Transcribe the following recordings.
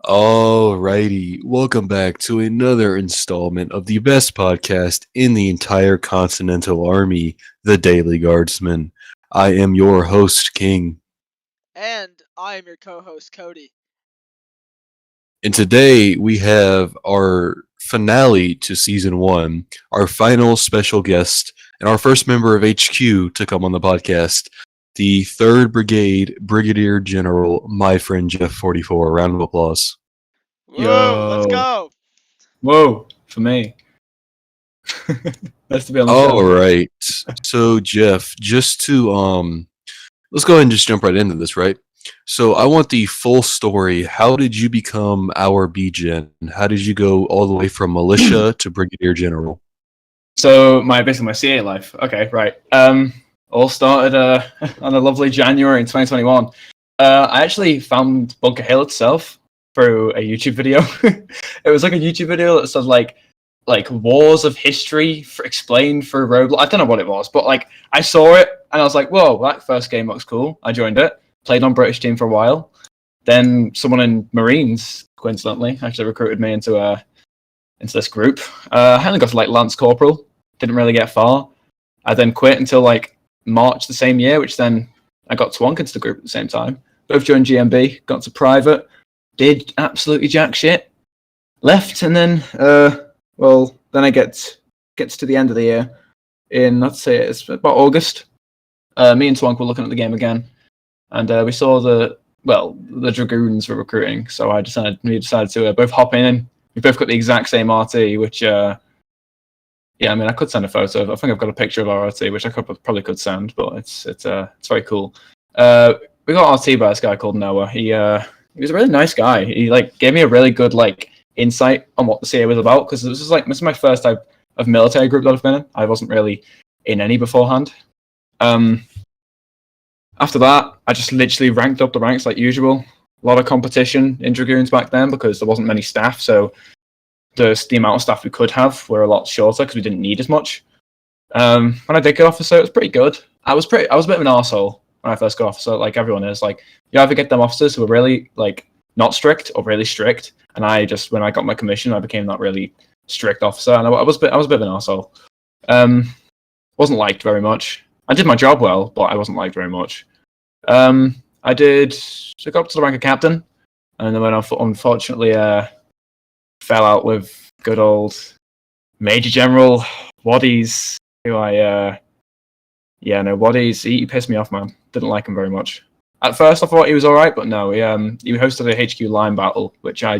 Alrighty, welcome back to another installment of the best podcast in the entire Continental Army, the Daily Guardsmen. I am your host, King, And I am your co-host, Cody. and today we have our finale to Season 1, our final special guest, and our first member of HQ to come on the podcast, the 3rd Brigade Brigadier General, my friend Jeff44. Round of applause. Whoa, let's Yo. go. Whoa, for me. Nice to be on the All show. right. So Jeff, just to let's go ahead and just jump right into this, right? So I want the full story. How did you become our BGen? How did you go all the way from militia to brigadier general? So basically my CA life. Okay, right. All started on a lovely January in 2021. I actually found Bunker Hill itself through a YouTube video. It was like a YouTube video that said like wars of history explained for Roblox. I don't know what it was, but like I saw it and I was like, whoa, that first game looks cool. I joined it, played on British team for a while. Then someone in Marines, coincidentally, actually recruited me into this group. I only got to like Lance Corporal, didn't really get far. I then quit until like March the same year, which then I got Twonk into the group at the same time. Both joined GMB, got to private, did absolutely jack shit, left, and then then I gets to the end of the year in, let's say it's about August. Me and Twonk were looking at the game again, and we saw the Dragoons were recruiting, so we decided to both hop in. And we both got the exact same RT, which I could send a photo of. I think I've got a picture of our RT, which I probably could send, but it's very cool. We got RT by this guy called Noah. He was a really nice guy. He like gave me a really good like insight on what the CA was about, because this is my first type of military group that I've been in. I wasn't really in any beforehand. After that, I just literally ranked up the ranks like usual. A lot of competition in Dragoons back then because there wasn't many staff, so the amount of staff we could have were a lot shorter because we didn't need as much. When I did get officer, it was pretty good. I was a bit of an arsehole when I first got officer, like everyone is. Like, you either get them officers who are really like not strict or really strict, and when I got my commission, I became that really strict officer, and I was a bit of an arsehole. Wasn't liked very much. I did my job well, but I wasn't liked very much. I got up to the rank of captain, and then unfortunately fell out with good old Major General Waddies, who Waddies, he pissed me off, man. Didn't like him very much. At first I thought he was alright, but no, he hosted a HQ line battle, which I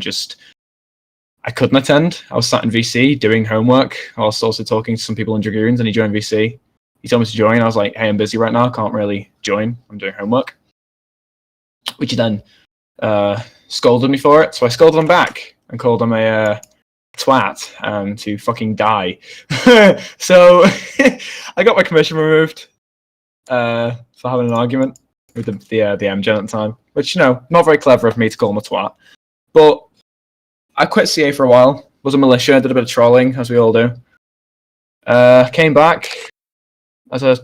couldn't attend. I was sat in VC doing homework. I was also talking to some people in Dragoons, and he joined VC. He told me to join. I was like, hey, I'm busy right now. Can't really join. I'm doing homework. Which he then scolded me for it. So I scolded him back and called him a twat to fucking die. So I got my commission removed for having an argument with the MGen at the time. Which, not very clever of me to call him a twat. But I quit CA for a while. Was a militia. Did a bit of trolling, as we all do. Came back as a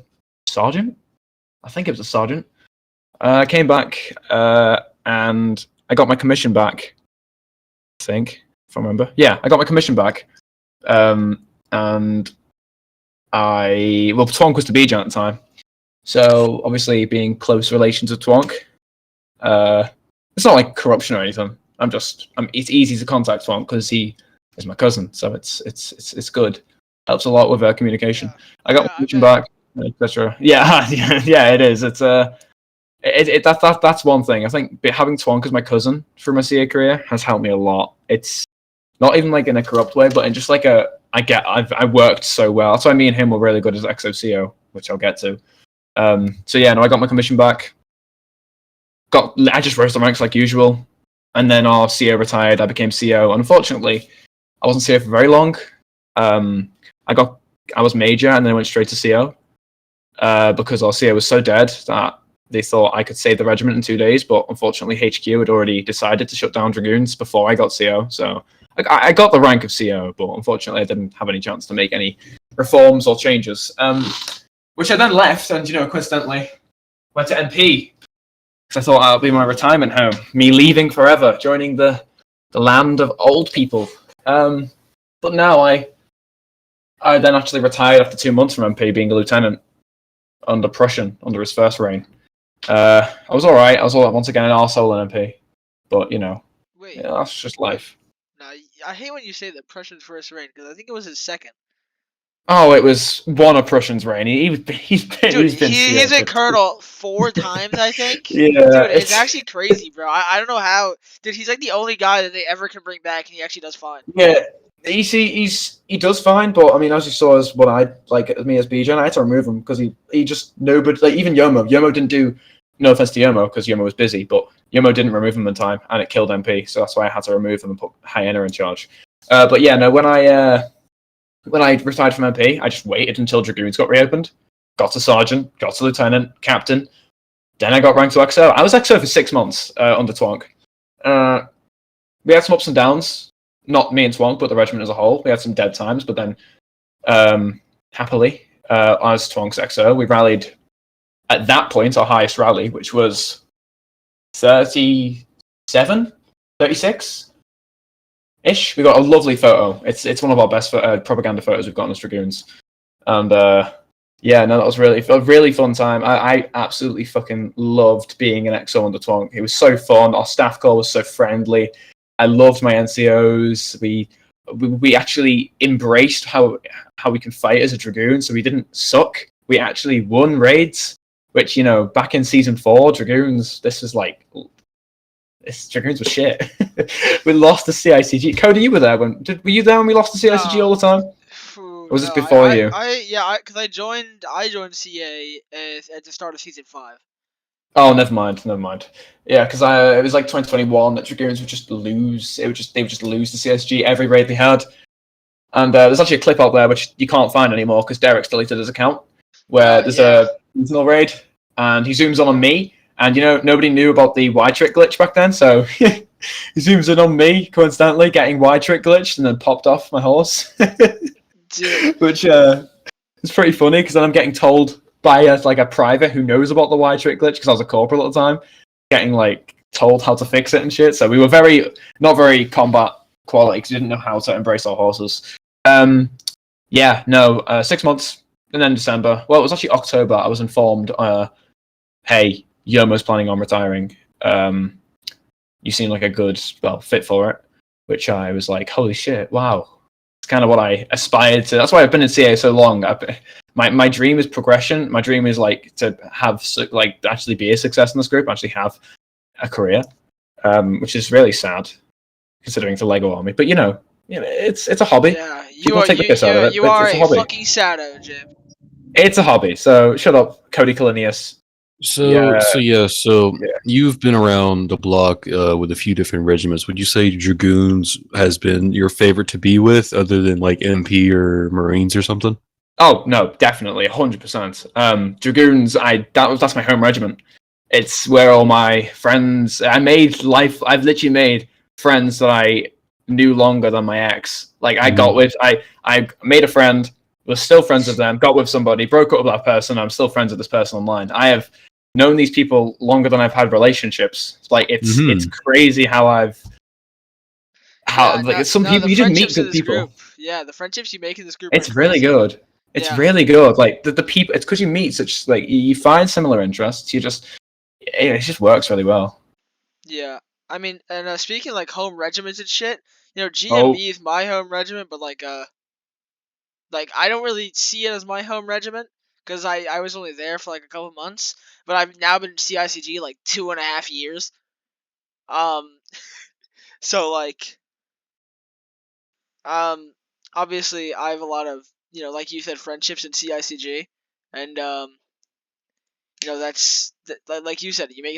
sergeant. I think it was a sergeant. I came back and I got my commission back. I think, if I remember. Yeah, I got my commission back. And Twonk was the BJ at the time. So obviously, being close relations with Twonk, it's not like corruption or anything. It's easy to contact Twonk because he is my cousin, so it's good. Helps a lot with communication. Yeah. I got my commission back, etc. Yeah, yeah, it is. That's one thing. I think having Twonk as my cousin for my CA career has helped me a lot. It's not even like in a corrupt way, but in just like I worked so well. That's why me and him were really good as XOCO, which I'll get to. So yeah, I got my commission back. I just rose the ranks like usual, and then our CO retired. I became CO. Unfortunately, I wasn't CO for very long. I was major and then went straight to CO because our CO was so dead that they thought I could save the regiment in 2 days, but unfortunately HQ had already decided to shut down Dragoons before I got CO. So I got the rank of CO, but unfortunately I didn't have any chance to make any reforms or changes. Which I then left and, coincidentally went to NP because I thought that would be my retirement home. Me leaving forever, joining the the land of old people. But now I then actually retired after 2 months from MP, being a lieutenant under Prussian, under his first reign. I was alright. I was once again an arsehole in MP. But, Wait, that's just life. nah, I hate when you say the Prussian's first reign, because I think it was his second. Oh, it was one of Prussian's reign. He's been He's been colonel 4 times, I think. Yeah, Dude, it's actually crazy, bro. I don't know how. Dude, he's like the only guy that they ever can bring back, and he actually does fine. Yeah, he does fine, but I mean, as you saw, as what I like me as BJ, I had to remove him because he just nobody like even Yomo didn't do. No offense to Yomo, because Yomo was busy, but Yomo didn't remove him in time, and it killed MP. So that's why I had to remove him and put Hyena in charge. But yeah, no, when I retired from MP, I just waited until Dragoons got reopened, got to Sergeant, got to Lieutenant, Captain. Then I got ranked to XO. I was XO for 6 months under Twonk. We had some ups and downs. Not me and Twonk, but the regiment as a whole. We had some dead times, but then happily, as Twonk's XO, we rallied at that point our highest rally, which was 37, 36-ish. We got a lovely photo. It's one of our best propaganda photos we've gotten as Dragoons. And yeah, no, that was a really fun time. I absolutely fucking loved being an XO under Twonk. It was so fun. Our staff corps was so friendly. I loved my NCOs. We actually embraced how we can fight as a Dragoon, so we didn't suck. We actually won raids, which, back in Season 4, Dragoons, Dragoons were shit. We lost the CICG. Cody, you were there. Were you there when we lost the CICG all the time? Or was this before you? Because I joined CA at the start of Season 5. Oh, never mind. Yeah, because it was like 2021 that Dragoons would just lose. They would just lose the CSG every raid they had. And there's actually a clip out there which you can't find anymore because Derek's deleted his account, where there's a seasonal raid, and he zooms in on me, and nobody knew about the Y-trick glitch back then, so he zooms in on me coincidentally, getting Y-trick glitched, and then popped off my horse, which is pretty funny because then I'm getting told by a private who knows about the Y-trick glitch because I was a corporal at the time, getting told how to fix it and shit. So we were not very combat quality because we didn't know how to embrace our horses. 6 months, and then December. Well, it was actually October. I was informed, hey, Yomo's planning on retiring. You seem like a good fit for it, which I was like, holy shit, wow. It's kind of what I aspired to. That's why I've been in CA so long. My dream is progression. My dream is to have actually be a success in this group, actually have a career, which is really sad considering it's a Lego army. But it's a hobby. Yeah, you are a fucking sado, Jim. It's a hobby. So shut up, Cody Kalinius. So you've been around the block with a few different regiments. Would you say Dragoons has been your favorite to be with, other than MP or Marines or something? Oh no, definitely 100%. Dragoons, that's my home regiment. It's where all my friends. I've literally made friends that I knew longer than my ex. I made a friend, was still friends with them, got with somebody, broke up with that person. I'm still friends with this person online. I have known these people longer than I've had relationships. It's crazy how some people you just meet good people. Group, yeah, the friendships you make in this group. It's really good. It's really good. The people. It's because you meet such you find similar interests. It just works really well. Yeah, I mean, and speaking home regiments and shit, GMB is my home regiment, but I don't really see it as my home regiment because I was only there for a couple months, but I've now been in CICG 2.5 years. So obviously I have a lot of like you said, friendships in CICG, and that's like you said, you make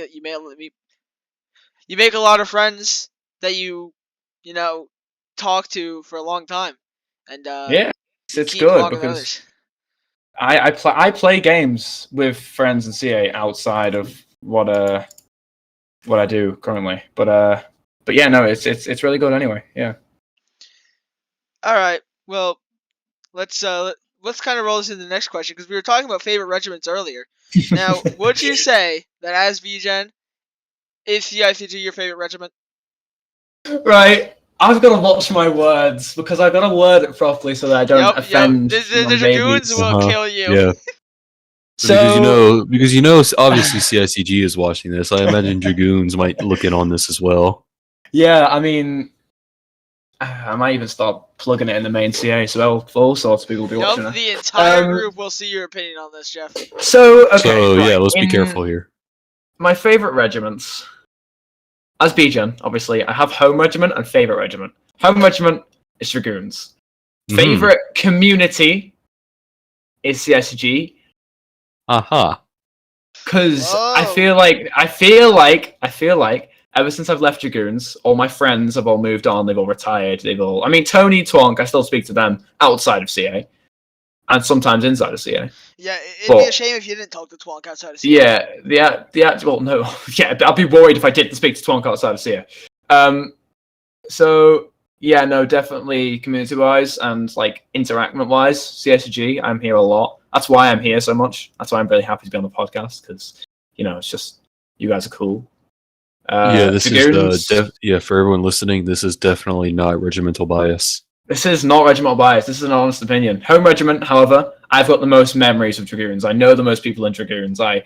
a lot of friends that you talk to for a long time, and it's good because I play games with friends in CA outside of what I do currently, but yeah, no, it's really good anyway. Yeah. All right, well, let's kind of roll this into the next question because we were talking about favorite regiments earlier. Now, would you say that as VGen, is CICG your favorite regiment? Right, I've got to watch my words because I've got to word it properly so that I don't offend The young dragoons babies. will kill you. Yeah. So, because obviously CICG is watching this. I imagine Dragoons might look in on this as well. yeah, I mean, I might even start plugging it in the main CA, so all sorts of people will be watching it. The entire group will see your opinion on this, Jeff. So, okay, So right. yeah, let's be careful here. My favorite regiments, as BGen, obviously, I have home regiment and favorite regiment. Home regiment is Dragoons. Favorite community is CICG. Aha. Because I feel like ever since I've left Dragoons, all my friends have all moved on. They've all retired. I mean, Tony, Twonk, I still speak to them outside of CA, and sometimes inside of CA. Yeah, it'd be a shame if you didn't talk to Twonk outside of CA. Yeah, well, no, yeah, I'd be worried if I didn't speak to Twonk outside of CA. So yeah, no, definitely community-wise and like interaction-wise, CSG, I'm here a lot. That's why I'm here so much. That's why I'm really happy to be on the podcast because it's just you guys are cool. This is for everyone listening. This is definitely not regimental bias. This is not regimental bias. This is an honest opinion. Home regiment, however, I've got the most memories of Dragoons. I know the most people in Dragoons. I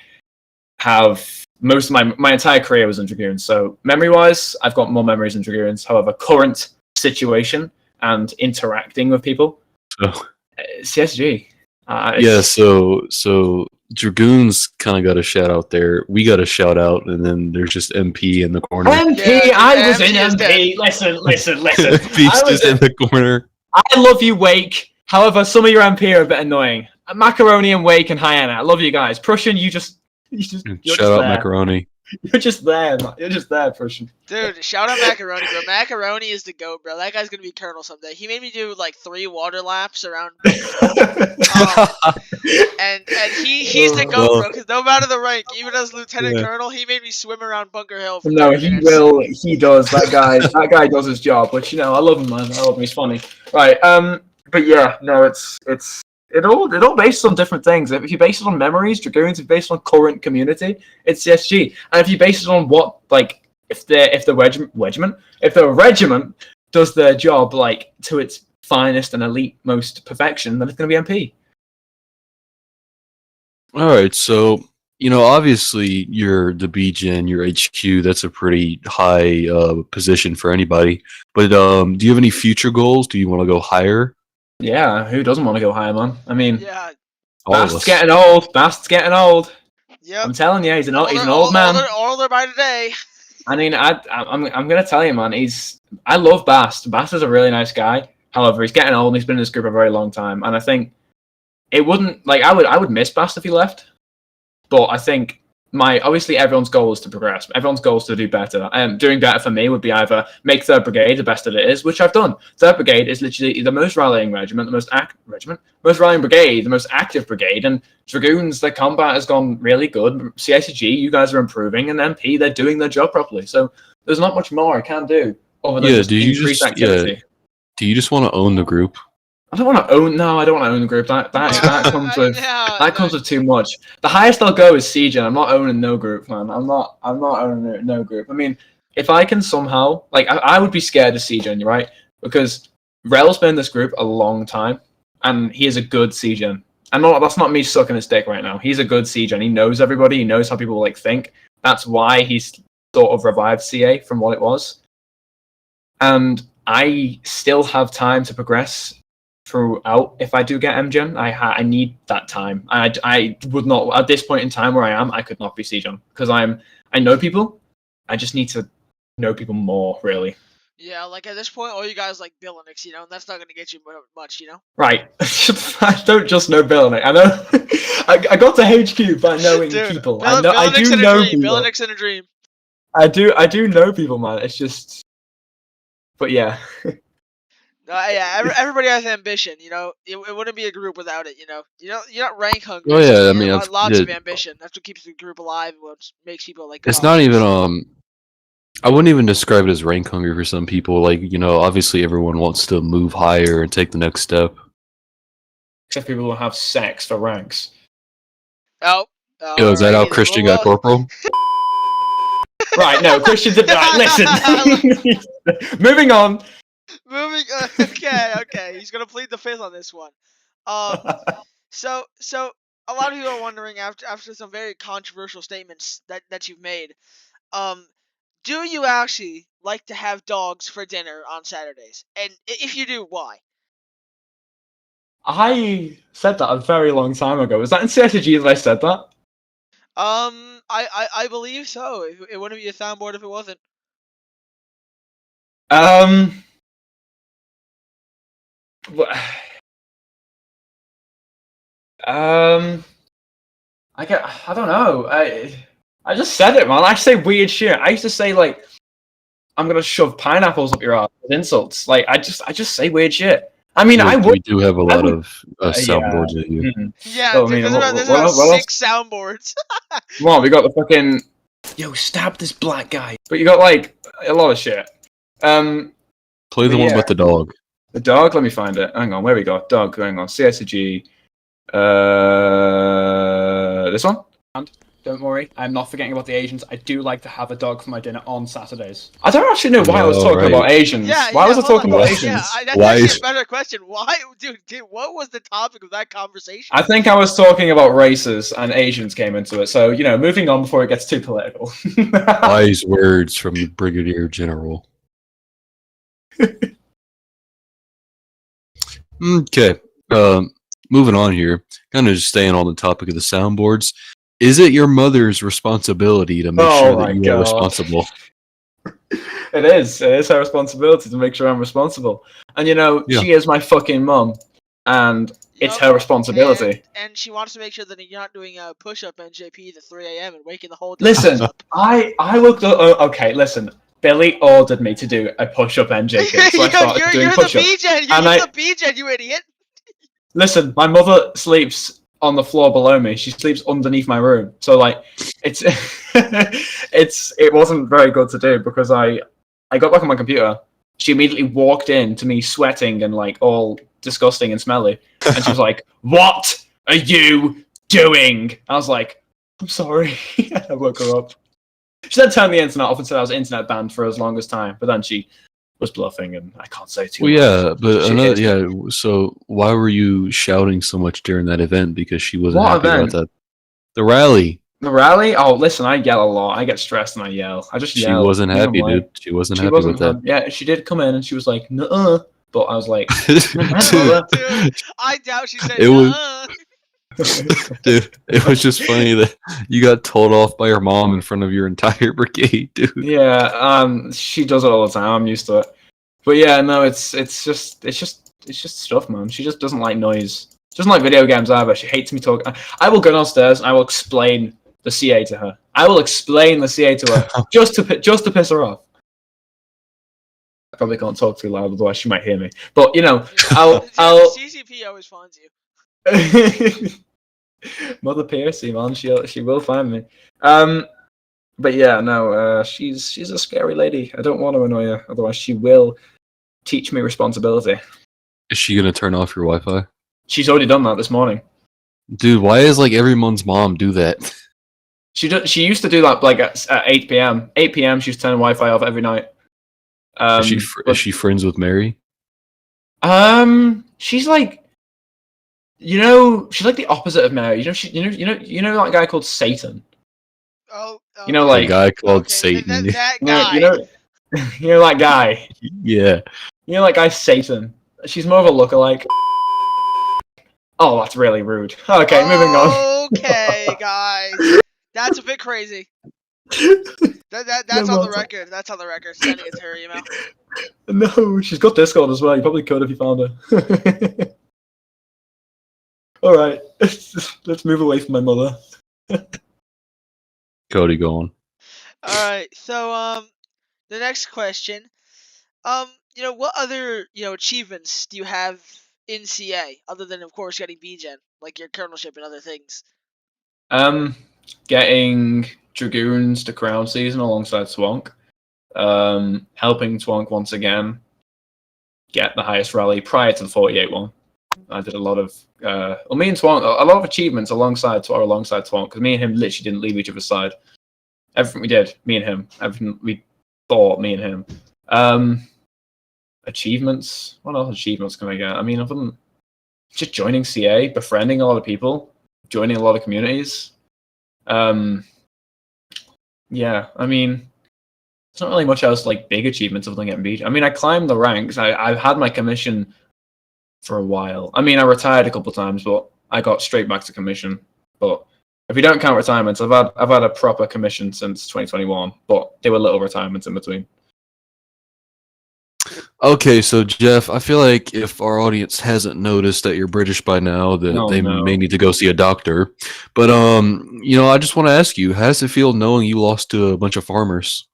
have most of my entire career was in Dragoons. So memory-wise, I've got more memories in Dragoons. However, current situation and interacting with people, CSG. So Dragoons kind of got a shout out there. We got a shout out, and then there's just MP in the corner. MP, I was in MP. Listen. Beast is in the corner. I love you, Wake. However, some of your MP are a bit annoying. Macaroni and Wake and Hyena. I love you guys. Prussian, you're shout just out there. Macaroni. You're just there. You're just there, Prussian. Dude, shout out Macaroni, bro. Macaroni is the GOAT, bro. That guy's gonna be Colonel someday. He made me do like 3 water laps around. And he's the GOAT, bro. Because no matter the rank, even as Lieutenant Colonel, he made me swim around Bunker Hill. For 30 minutes. Will. He does. That guy does his job. But I love him, man. I love him. He's funny. Right. But yeah, no, it's all based on different things. If you base it on memories, Dragoons, if you base it on current community, it's CSG. And if you base it on what, like, if the regiment does their job like to its finest and elite most perfection, then it's going to be MP. All right, so obviously you're the BGen, your HQ. That's a pretty high position for anybody. But do you have any future goals? Do you want to go higher? Yeah, who doesn't want to go higher, man? I mean, Bast's getting old. Yep. I'm telling you, he's an old man. Older by today. I mean, I'm gonna tell you, man. I love Bast. Bast is a really nice guy. However, he's getting old and he's been in this group a very long time. And I think it wouldn't I would miss Bast if he left. But I think obviously everyone's goal is to progress. Everyone's goal is to do better. Doing better for me would be either make 3rd Brigade the best that it is, which I've done. 3rd Brigade is literally the most rallying regiment, most rallying brigade, the most active brigade, and Dragoons, their combat has gone really good. CICG, you guys are improving, and MP, they're doing their job properly. So there's not much more I can do other than increase activity. Do you just want to own the group? I don't want to own. No, I don't want to own the group. That comes with too much. The highest I'll go is Siege, and I'm not owning no group, man. I'm not owning no group. I mean, if I can somehow, like, I would be scared of Siege, right? Because Rel's been in this group a long time, and he is a good Siege. That's not me sucking his dick right now. He's a good Siege, and he knows everybody. He knows how people think. That's why he's sort of revived CA from what it was. And I still have time to progress throughout. If I do get MGen, I need that time. I would not, at this point in time where I am, I could not be Siegen because I know people. I just need to know people more, really. Yeah, like at this point, all you guys like Billonix, and that's not going to get you much, Right. I don't just know Billonix. I know. I got to HQ by knowing people. I do know people. Billonix in a dream. I do know people, man. It's just. But yeah. Everybody has ambition, It wouldn't be a group without it, You're not rank hungry. Oh yeah, I mean, lots of ambition. That's what keeps the group alive and what makes people like. It's not even I wouldn't even describe it as rank hungry for some people. Like, obviously everyone wants to move higher and take the next step. Except people who have sex for ranks. Oh. Is that how Christian got corporal? Right, no, Christian's listen. Moving on. Moving. Okay. He's gonna plead the fifth on this one. So a lot of people are wondering after some very controversial statements that you've made. Do you actually like to have dogs for dinner on Saturdays? And if you do, why? I said that a very long time ago. Was that in CSG that I said that? I believe so. It wouldn't be a soundboard if it wasn't. Wh- I don't know. I just said it, man. I say weird shit. I used to say like, I'm gonna shove pineapples up your ass with insults. Like I just say weird shit. I mean, I would. We do have a lot of Yeah. soundboards at you. Yeah, So, I mean, there's what about else? 6 soundboards. Come on, we got the fucking stab this black guy. But you got like a lot of shit. Play the one with the dog. The dog. Let me find it. Hang on, where we got dog? Hang on, CSG. This one. And don't worry, I'm not forgetting about the Asians. I do like to have a dog for my dinner on Saturdays. I don't actually know why I was talking about Asians. Why was I talking about Asians? Yeah, that's Why actually is- a better question. Why, dude? What was the topic of that conversation? I think I was talking about races and Asians came into it. So, moving on before it gets too political. Wise words from the Brigadier General. Okay. Moving on here. Kind of just staying on the topic of the soundboards. Is it your mother's responsibility to make sure that you are responsible? It is. It is her responsibility to make sure I'm responsible. And, she is my fucking mum. And it's her responsibility. And she wants to make sure that you're not doing a push-up NJP at 3 a.m. and waking the whole day Listen, up. I looked up... okay, listen. Billy ordered me to do a push-up NJP, so I started doing push-ups. You're the BJ, you idiot! Listen, my mother sleeps on the floor below me. She sleeps underneath my room. So, like, it wasn't very good to do because I got back on my computer. She immediately walked in to me sweating and, like, all disgusting and smelly. And she was like, "What are you doing?" I was like, "I'm sorry." I woke her up. She then turned the internet off and said I was internet banned for as long as time. But then she was bluffing, and I can't say too much. Yeah, but so why were you shouting so much during that event? Because she wasn't happy about that. The rally. The rally? Oh, listen, I yell a lot. I get stressed and I yell. I just yell. She wasn't happy, dude. She wasn't happy with that. Yeah, she did come in and she was like, "Nuh-uh." But I was like, Dude, I doubt she said Dude, it was just funny that you got told off by your mom in front of your entire brigade, dude. Yeah, she does it all the time. I'm used to it. But yeah, no, it's just stuff, man. She just doesn't like noise. She doesn't like video games either. She hates me talking. I will go downstairs and I will explain the CA to her. I will explain the CA to her just to piss her off. I probably can't talk too loud, otherwise she might hear me. But I'll CCP always finds you. Mother Piercy, man, she will find me. But yeah, no, she's a scary lady. I don't want to annoy her, otherwise she will teach me responsibility. Is she gonna turn off your Wi-Fi? She's already done that this morning. Dude, why is like everyone's mom do that? She used to do that like at 8 p.m. 8 p.m. She's turning Wi-Fi off every night. Is she friends with Mary? She's like, she's like the opposite of Mary. You know that guy called Satan. Oh, like a guy called Satan. That guy. You know that guy. Yeah. You know that guy Satan. She's more of a lookalike. Oh, that's really rude. Okay, moving on. Okay, guys, that's a bit crazy. That's on the record. That's on the record. Sending it to her email. No, she's got Discord as well. You probably could if you found her. All right, let's move away from my mother. Cody, go on. All right, so the next question, what other achievements do you have in CA other than of course getting BGen, like your colonelship and other things? Getting Dragoons to Crown season alongside Swank. Helping Swank once again get the highest rally prior to the 48 one. I did a lot of me and Swank, a lot of achievements alongside Swank, because me and him literally didn't leave each other's side. Everything we did, me and him. Everything we thought, me and him. Achievements. What else achievements can I get? I mean, other than just joining CA, befriending a lot of people, joining a lot of communities. Yeah, I mean, it's not really much else like big achievements other than getting beat. I mean, I climbed the ranks. I've had my commission for a while. I mean, I retired a couple of times, but I got straight back to commission. But if you don't count retirements, I've had a proper commission since 2021, but there were little retirements in between. Okay, so Jeff, I feel like if our audience hasn't noticed that you're British by now, that they may need to go see a doctor. But I just want to ask you, how does it feel knowing you lost to a bunch of farmers?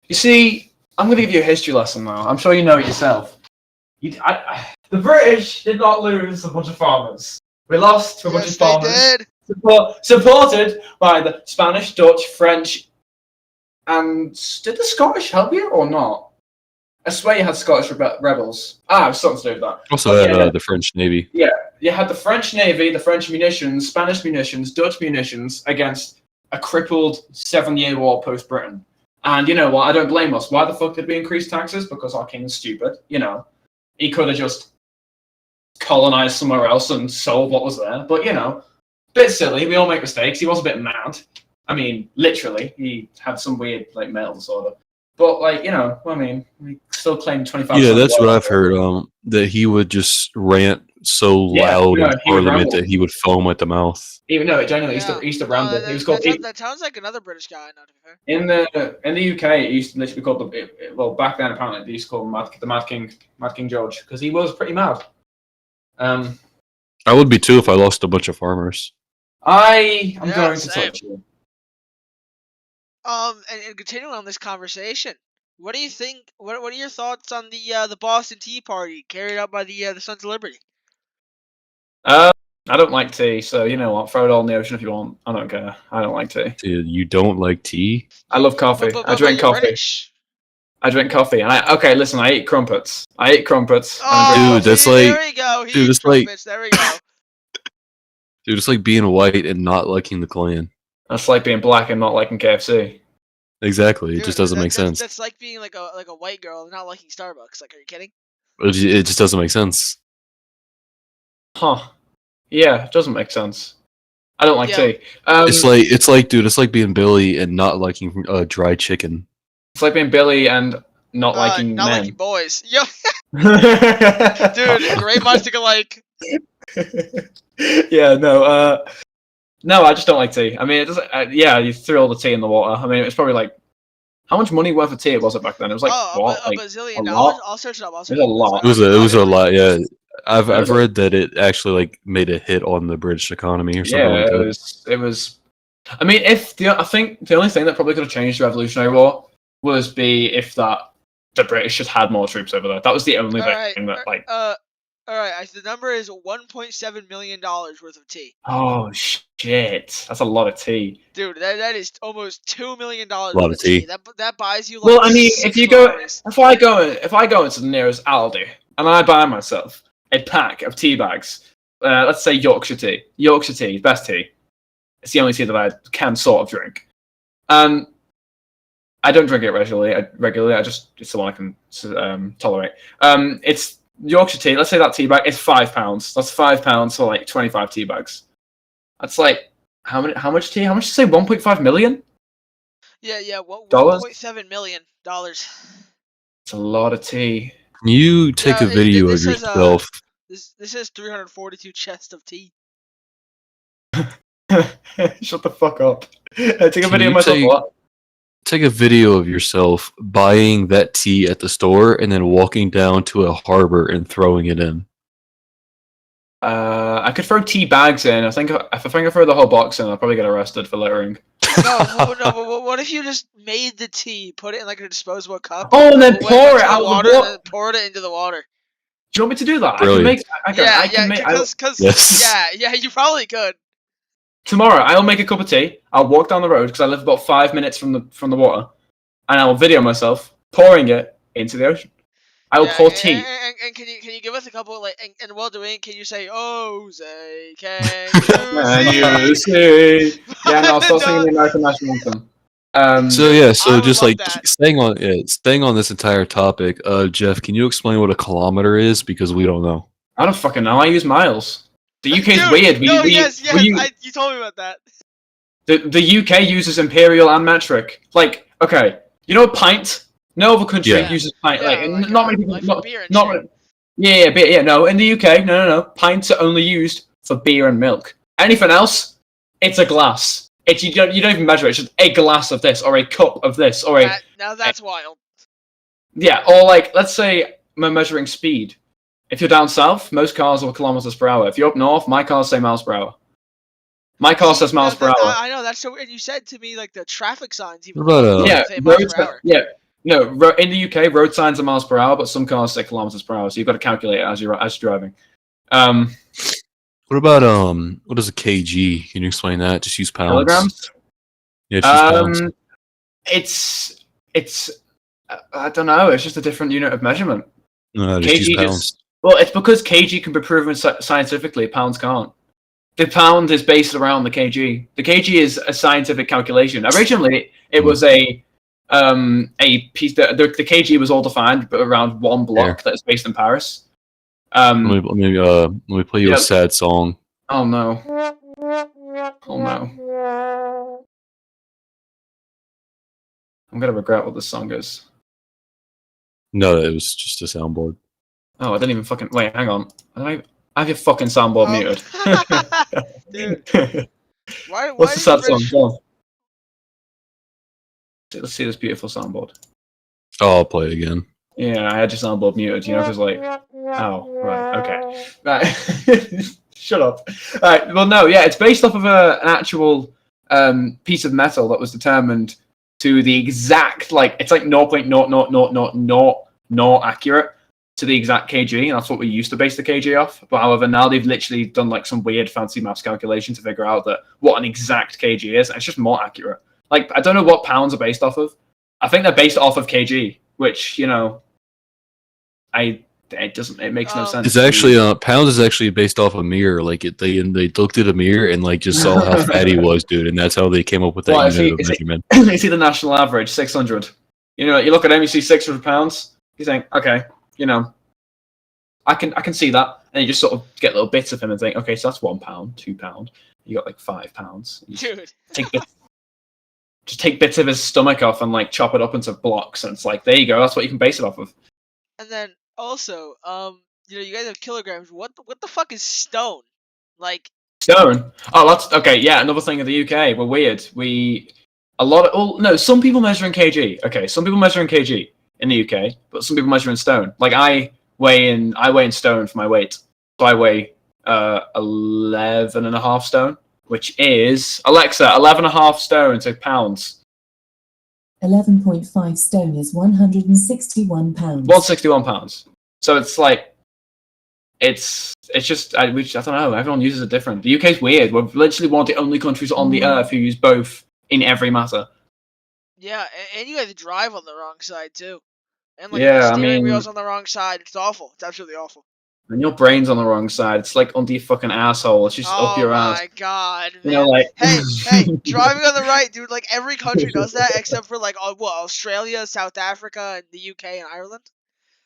You see, I'm going to give you a history lesson now. I'm sure you know it yourself. The British did not lose a bunch of farmers. We lost to a bunch of farmers. Did. Supported by the Spanish, Dutch, French, and did the Scottish help you or not? I swear you had Scottish rebels. It was something to do with that. Also had the French Navy. Yeah, you had the French Navy, the French munitions, Spanish munitions, Dutch munitions against a crippled 7-year war post-Britain. And you know what? I don't blame us. Why the fuck did we increase taxes? Because our king's stupid. You know, he could have just colonized somewhere else and sold what was there. But you know, bit silly. We all make mistakes. He was a bit mad. I mean, literally, he had some weird like mental disorder. But like, you know, I mean, we still claim 25%. Yeah, that's what I've heard. That he would just rant so loud in Parliament that he would foam at the mouth. Even though genuinely he used to ramble. He was called. That sounds like another British guy. Not to be fair. In the UK, it used to literally be called well, back then apparently they used to call him the Mad King George, because he was pretty mad. I would be too if I lost a bunch of farmers. I'm going to touch you. And continuing on this conversation, what do you think? What are your thoughts on the Boston Tea Party carried out by the Sons of Liberty? I don't like tea, so you know what? Throw it all in the ocean if you want. I don't care. I don't like tea. Dude, you don't like tea? I love coffee. I drink coffee. British. I drink coffee. And listen, I eat crumpets. Oh, dude, that's like, there we go. Dude, it's like, there we go. Dude, it's like being white and not liking the Klan. That's like being black and not liking KFC. Exactly. Dude, it just doesn't make sense. That's like being like a white girl and not liking Starbucks. Like, are you kidding? It just doesn't make sense. Huh. Yeah, it doesn't make sense. I don't like tea. It's like being Billy and not liking dry chicken. It's like being Billy and not liking not men. liking boys. Yo, dude, great minds think alike. Yeah, no, I just don't like tea. I mean, it doesn't. You threw all the tea in the water. I mean, it's probably like how much money worth of tea was it back then? It was like a bazillion dollars. I'll search it up. It was a lot. It was a lot. Yeah, I've read that it actually like made a hit on the British economy or something like that. It was. I mean, I think the only thing that probably could have changed the Revolutionary War was if the British just had more troops over there. That was the only thing that like. All right, the number is $1.7 million worth of tea. Oh shit, that's a lot of tea, dude. That is almost $2 million. A lot of tea. That buys you. Like, well, I mean, if I go into the nearest Aldi and I buy myself a pack of tea bags, let's say Yorkshire tea, best tea. It's the only tea that I can sort of drink. I don't drink it regularly. It's the one I can tolerate. It's Yorkshire tea. Let's say that tea bag is £5. That's £5 for like 25 tea bags. That's like how much tea? How much did you say? 1.5 million? Yeah. $1.7 million. It's a lot of tea. Can you take a video of yourself? This is 342 chests of tea. Shut the fuck up. Take a video of myself. Take a video of yourself buying that tea at the store and then walking down to a harbor and throwing it in. I could throw tea bags in. I think if I throw the whole box in, I'll probably get arrested for littering. No, but what if you just made the tea, put it in like a disposable cup? Oh, and then pour it out water, and then poured it into the water. Do you want me to do that? Brilliant. I can make. Yeah, you probably could. Tomorrow, I'll make a cup of tea. I'll walk down the road because I live about 5 minutes from the water, and I'll video myself pouring it into the ocean. I will pour tea. And can you give us a couple and while doing, can you say, "Oh, say, can you see?" Yeah, no, I'll start singing the American national anthem. So yeah, I so would just love like that. staying on this entire topic, Jeff, can you explain what a kilometer is? Because we don't know. I don't fucking know. I use miles. The UK's Dude, weird. no, yes, You you told me about that. the UK uses imperial and metric. Like, okay, you know a pint? No other country Yeah. uses pint. Yeah, Like, like, not many people. like for beer and Not shit. yeah, but yeah, no. In the UK, no. Pints are only used for beer and milk. Anything else, it's a glass. It's you don't even measure it. It's just a glass of this, or a cup of this, or Now that's wild. yeah, or like let's say we're measuring speed. If you're down south, most cars are kilometers per hour. If you're up north, my cars say miles per hour. My car says miles per hour. I know that's so. And you said to me like the traffic signs even. What about, Yeah, say miles per hour. yeah. No, in the UK, road signs are miles per hour, but some cars say kilometers per hour. So you've got to calculate it as you're driving. What about what is a kg? Can you explain that? Just use pounds. Kilograms. Yeah, just use pounds. It's I don't know. It's just a different unit of measurement. No, just use pounds. Well, it's because kg can be proven scientifically. Pounds can't. The pound is based around the kg. The kg is a scientific calculation. Originally, it was a piece that the kg was all defined around one block that's based in Paris. Let me play you a sad song. Oh no! Oh no! I'm gonna regret what this song is. No, it was just a soundboard. Oh, I didn't even fucking wait. Hang on. I have your fucking soundboard muted. Dude. Why What's the sad song? British... Go on. Let's see this beautiful soundboard. Oh, I'll play it again. Yeah, I had your soundboard muted, you know, because like, oh, right, okay. Right. Shut up. Right, well, no, yeah, it's based off of an actual piece of metal that was determined to the exact, like, it's like 0.00000 accurate to the exact kg, and that's what we used to base the kg off. But however, now they've literally done like some weird fancy maths calculation to figure out that what an exact kg is, and it's just more accurate. Like, I don't know what pounds are based off of. I think they're based off of kg, which, you know, it makes no sense. It's actually pounds is actually based off a mirror. Like they looked at a mirror and like just saw how fat he was, dude, and that's how they came up with that unit of measurement. You see the national average, 600. You know, you look at him, you see 600 pounds. You think, okay, you know, I can see that, and you just sort of get little bits of him and think, okay, so that's £1, £2. You got like £5. Dude. Just take bits of his stomach off and like chop it up into blocks, and it's like, there you go. That's what you can base it off of. And then also, you know, you guys have kilograms. What the fuck is stone? Like stone? Oh, that's okay. Yeah, another thing in the UK, we're weird. Some people measure in kg. Okay, some people measure in kg in the UK, but some people measure in stone. Like I weigh in stone for my weight, so I weigh 11.5 stone, which is Alexa 11.5 stone to pounds. 11.5 stone is 161 pounds. 161 pounds. So it's like, it's just, I don't know, everyone uses it different. The UK's weird. We're literally one of the only countries on the earth who use both in every matter. Yeah, and you guys drive on the wrong side too. And like Yeah, the steering wheel's on the wrong side. It's awful. It's absolutely awful. And your brain's on the wrong side. It's like under your fucking asshole. It's just up your ass. Oh my god, man. You know, like, hey, driving on the right, dude. Like every country does that except for like Australia, South Africa, and the UK and Ireland.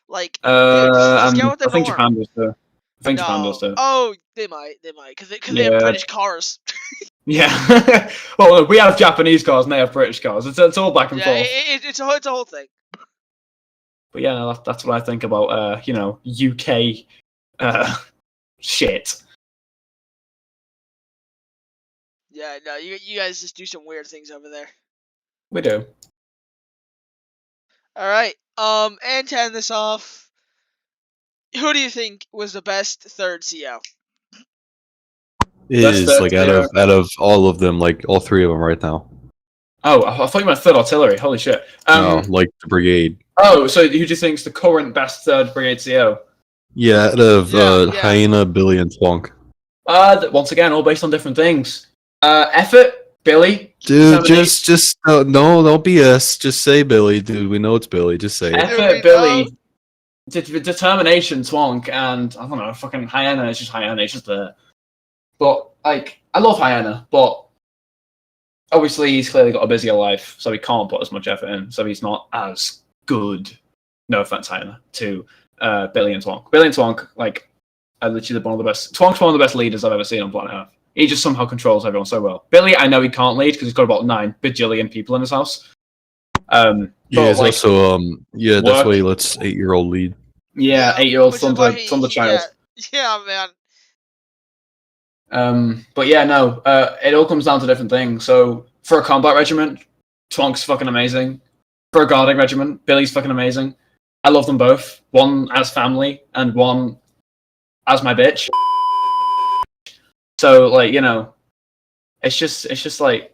Like, dude, just get with the I think norm. Japan does too. Japan does too. Oh, they might, because they have British cars. Yeah. Well, we have Japanese cars and they have British cars. It's all back and forth. It's a whole thing. But yeah, that's what I think about you know, UK shit. Yeah, no, you guys just do some weird things over there. We do. All right. And to end this off, who do you think was the best third CO? It is like out of all of them, like all three of them right now. Oh, I thought you meant third artillery. Holy shit. No, like the brigade. Oh, so who do you think is the current best third brigade CO? Yeah, out of Hyena, Billy, and Twonk. Once again, all based on different things. Effort, Billy. Dude, just no, don't BS. Just say Billy, dude. We know it's Billy. Just say it. Effort, Billy. Determination, Twonk, and I don't know, fucking Hyena. It's just Hyena. It's just there. But like, I love Hyena, but obviously he's clearly got a busier life, so he can't put as much effort in. So he's not as good. No offense, Hannah, to Billy and Twonk. Billy and Twonk, like, are literally one of the best. Twonk's one of the best leaders I've ever seen on Planet Earth. He just somehow controls everyone so well. Billy, I know he can't lead because he's got about 9 bajillion people in his house. Yeah, it's like, also that's why he work- lets 8-year-old lead. Yeah, 8-year-old which is why Thunder Child. Yeah, man. But yeah, no, it all comes down to different things. So for a combat regiment, Twonk's fucking amazing. For a guarding regiment, Billy's fucking amazing. I love them both. One as family and one as my bitch. So like, you know, it's just like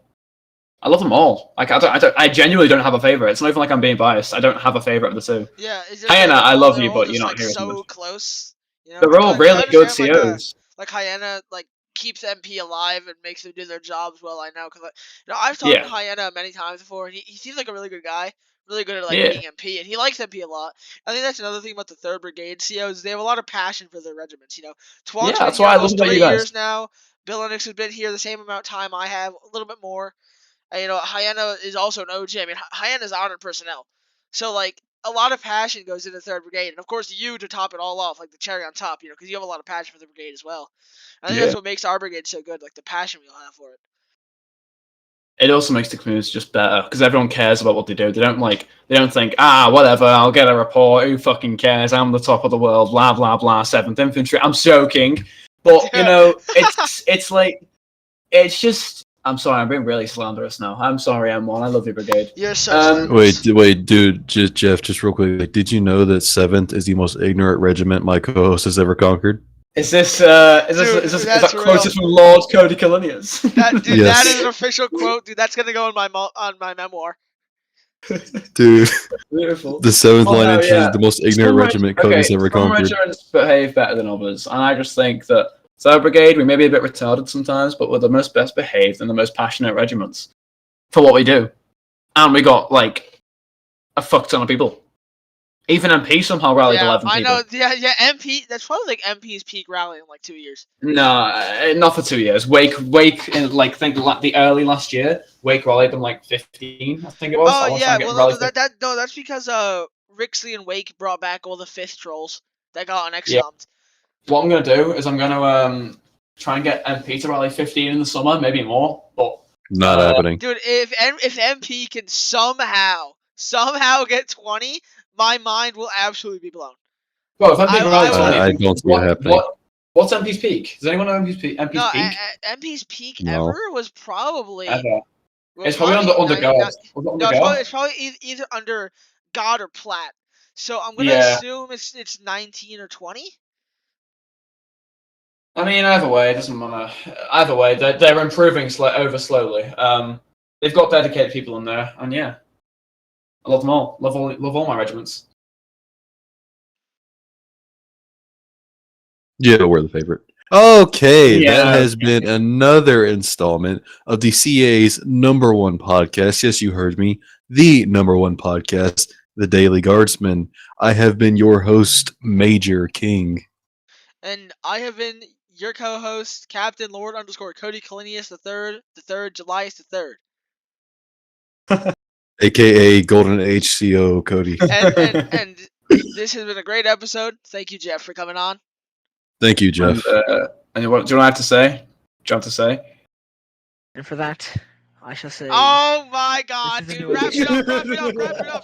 I love them all. Like I genuinely don't have a favorite. It's not even like I'm being biased. I don't have a favorite of the two. Yeah, it's just Hyena, like, I love they're you, all but just, you're not like, here as so much. close. You know? They're all I really good understand, COs. like Hyena, like, keeps MP alive and makes them do their jobs well. I know, because I've talked to Hyena many times before, and he seems like a really good guy, really good at like being MP, and he likes MP a lot. I think that's another thing about the 3rd Brigade COs. They have a lot of passion for their regiments. You know, Twonk's been That's here why I love almost about 3 you guys. years now. Billonix has been here the same amount of time I have, a little bit more. And, you know, Hyena is also an OG. I mean, Hyena's honored personnel, so like, a lot of passion goes into 3rd Brigade, and of course you to top it all off, like the cherry on top, you know, because you have a lot of passion for the brigade as well. I think that's what makes our brigade so good, like the passion we all have for it. It also makes the communities just better because everyone cares about what they do. They don't think, whatever, I'll get a report. Who fucking cares? I'm the top of the world. Blah blah blah. 7th Infantry. I'm joking, but you know, it's like, it's just. I'm sorry, I'm being really slanderous now. I'm sorry, M1. I love your brigade. You're so Wait, dude, Jeff, just real quick. Like, did you know that 7th is the most ignorant regiment my co-host has ever conquered? Is that quoted from Lord Cody Kalinius? Dude, Yes. that is an official quote, dude. That's gonna go in my memoir. Dude, Beautiful. the 7th line is the most ignorant regiment Cody's ever Some conquered. regiments behave better than others, and I just think that 3rd Brigade, we may be a bit retarded sometimes, but we're the most best behaved and the most passionate regiments for what we do. And we got, like, a fuck ton of people. Even MP somehow rallied 11 people. I know, yeah, MP, that's probably like MP's peak rally in like 2 years. No, not for 2 years. Wake, in, like, think the early last year, Wake rallied them like 15, I think it was. Oh, yeah, well, that's because Rixley and Wake brought back all the 5th trolls that got on XCOM. What I'm going to do is I'm going to try and get MP to rally 15 in the summer, maybe more, but... Not happening. Dude, if MP can somehow get 20, my mind will absolutely be blown. Well, if MP can rally 20... I don't see it happening. What's MP's peak? Does anyone know MP's peak? MP's peak ever was probably... Ever. It's probably under God. It's probably either under God or Plat. So I'm going to assume it's 19 or 20? I mean, either way, it doesn't matter. Either way, they're improving over slowly. They've got dedicated people in there, and yeah, I love them all. Love all my regiments. Yeah, we're the favorite. Okay, that has been another installment of the CA's #1 podcast. Yes, you heard me. The #1 podcast, the Daily Guardsmen. I have been your host, Major King. And I have been your co-host, Captain Lord _ Cody Kalinius the third, Julius the 3rd. AKA Golden HCO Cody. And this has been a great episode. Thank you, Jeff, for coming on. Thank you, Jeff. And what do I have to say? Do you have to say? And for that, I shall say... Oh my god, dude, wrap it up.